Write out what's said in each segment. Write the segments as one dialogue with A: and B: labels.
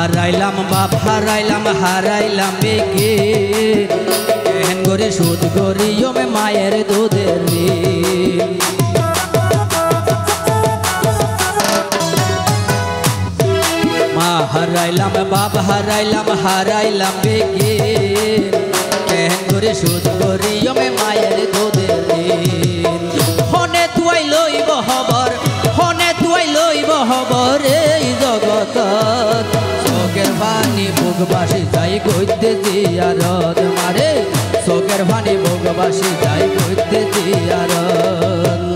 A: হারাইলাম বাপ হারাইলাম হারাইলাম বেগে কেন করে শোধ করি ওমে মায়ের দুধের ঋণ মা হারাইলাম বাপ হারাইলাম হারাইলাম বেগে কেন করে শোধ করি ওমে মায়ের দুধের ঋণ হনে তুই লইব হবর হনে তুই লইব হবর এই জগত চোখের পানি বুকবাসী যাই কইতে জিয়ারত মারে চোখের পানি বুকবাসী যাই কইতে জিয়ারত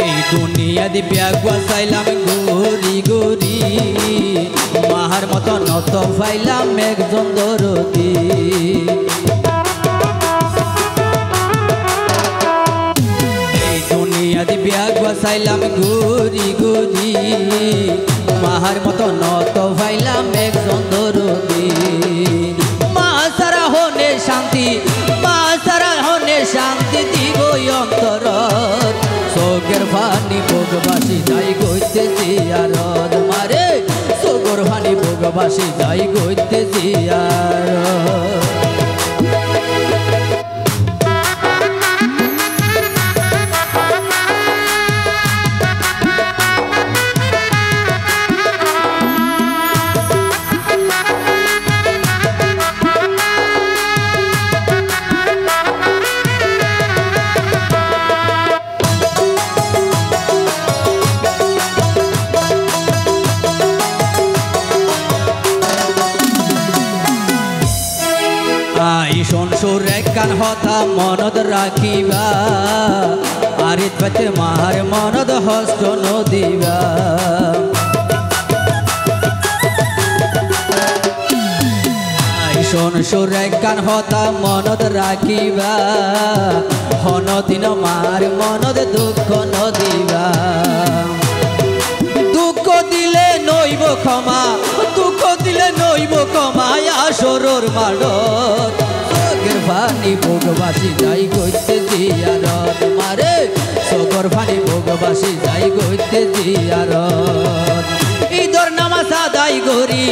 A: এই দুনিয়া দি ব্যাগ বসাইলাম গরি গরি মাহার মতো নত পাইলাম একজন দরদি এই দুনিয়া দি ব্যাগ বসাইলাম গরি গরি মাহার মতো নত পাইলাম একজন দরদি মা সারা হনে শান্তি মা সারা হনে শান্তি দিব অন্তর চোখের পানি ভোগবাসী যাই গইতে জিয়ারত মারে চোখের পানি ভোগবাসী যাই গইতে জিয়ারত সুর গান হতা মনদ রাখিবা আরিত বাতে মার মনদ হস্ত নদিবা শোন সুর গান হতা মনদ রাখিবা হনদিন মার মনদ দুঃখ নদিবা দুঃখ দিলে নইব ক্ষমা দুঃখ দিলে নইব ক্ষমা আসরর মালত চোখের পানি ভোগবাসী যাই গইতে জিয়ারত মারে চোখের পানি ভোগবাসী যাই গইতে জিয়ারত ঈদর নামাজ আদায় করি